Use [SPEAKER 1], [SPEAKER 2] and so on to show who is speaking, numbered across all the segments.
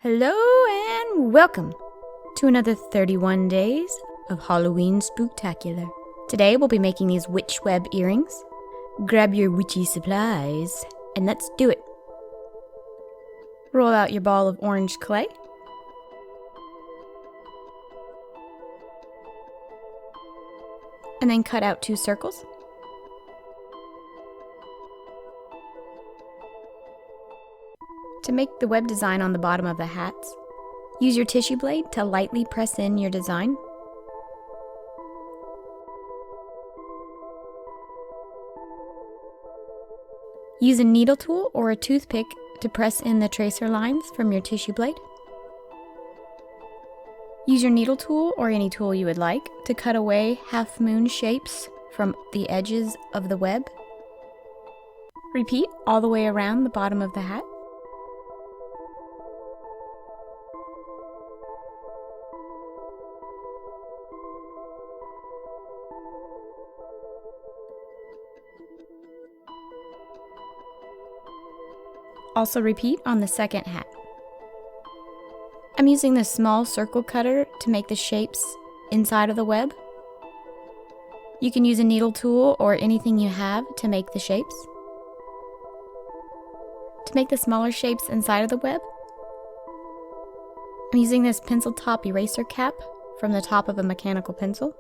[SPEAKER 1] Hello and welcome to another 31 days of Halloween Spooktacular. Today we'll be making these witch web earrings. Grab your witchy supplies and let's do it. Roll out your ball of orange clay. And then cut out 2 circles. To make the web design on the bottom of the hats, use your tissue blade to lightly press in your design. Use a needle tool or a toothpick to press in the tracer lines from your tissue blade. Use your needle tool or any tool you would like to cut away half moon shapes from the edges of the web. Repeat all the way around the bottom of the hat. Also repeat on the second hat. I'm using this small circle cutter to make the shapes inside of the web. You can use a needle tool or anything you have to make the shapes. To make the smaller shapes inside of the web, I'm using this pencil top eraser cap from the top of a mechanical pencil.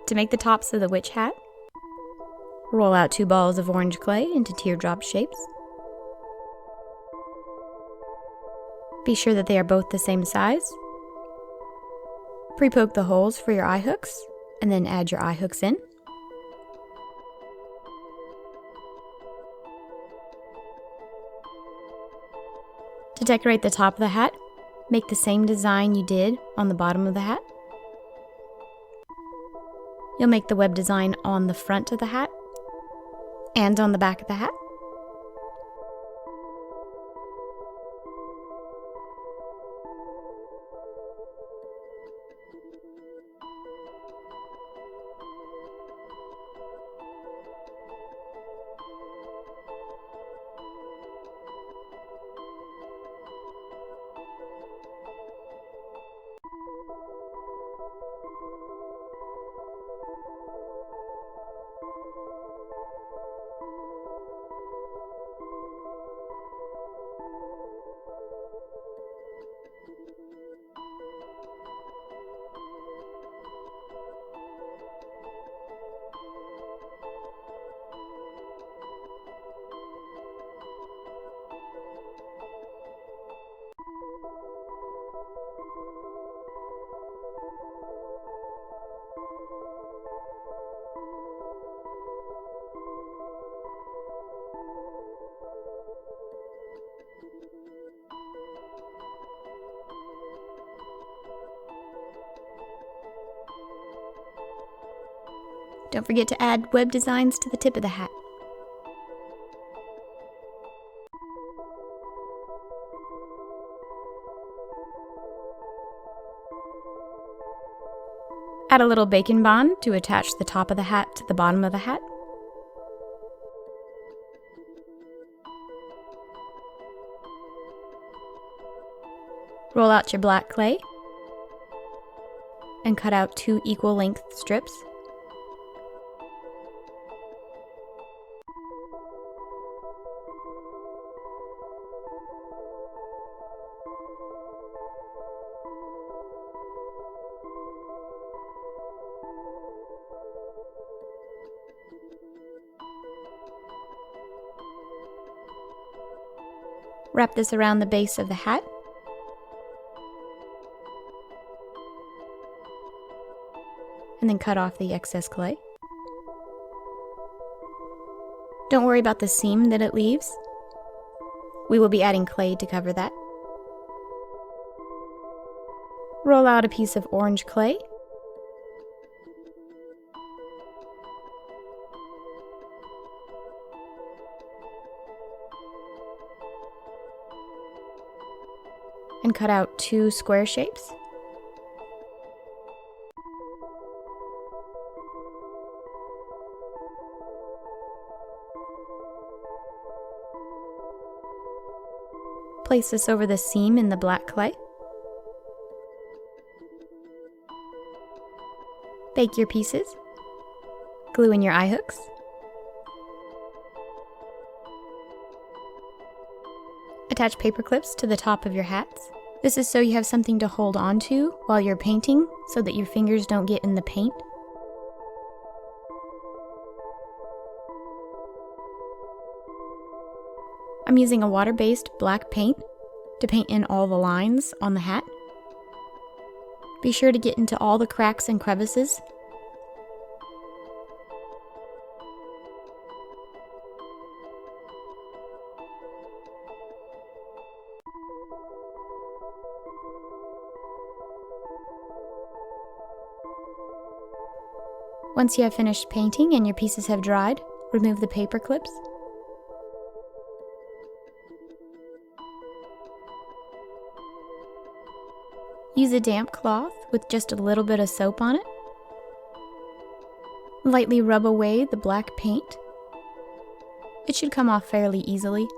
[SPEAKER 1] To make the tops of the witch hat, roll out 2 balls of orange clay into teardrop shapes. Be sure that they are both the same size. Pre-poke the holes for your eye hooks, and then add your eye hooks in. To decorate the top of the hat, make the same design you did on the bottom of the hat. You'll make the web design on the front of the hat and on the back of the hat. Don't forget to add web designs to the tip of the hat. Add a little bacon bond to attach the top of the hat to the bottom of the hat. Roll out your black clay and cut out 2 equal length strips. Wrap this around the base of the hat. And then cut off the excess clay. Don't worry about the seam that it leaves. We will be adding clay to cover that. Roll out a piece of orange clay. and cut out 2 square shapes. Place this over the seam in the black clay. Bake your pieces. Glue in your eye hooks. Attach paper clips to the top of your hats. This is so you have something to hold on to while you're painting so that your fingers don't get in the paint. I'm using a water-based black paint to paint in all the lines on the hat. Be sure to get into all the cracks and crevices. Once you have finished painting and your pieces have dried, remove the paper clips. Use a damp cloth with just a little bit of soap on it. Lightly rub away the black paint. It should come off fairly easily.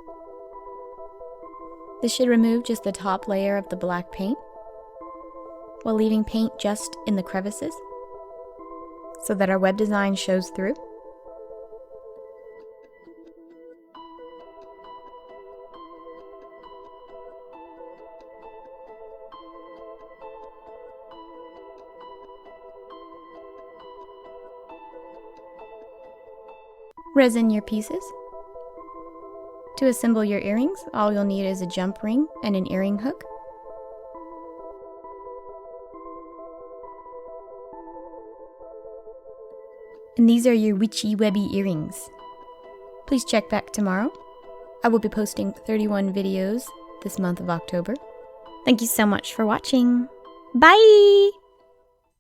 [SPEAKER 1] This should remove just the top layer of the black paint, while leaving paint just in the crevices, so that our web design shows through. Resin your pieces. To assemble your earrings, all you'll need is a jump ring and an earring hook. And these are your witchy webby earrings. Please check back tomorrow. I will be posting 31 videos this month of October. Thank you so much for watching. Bye!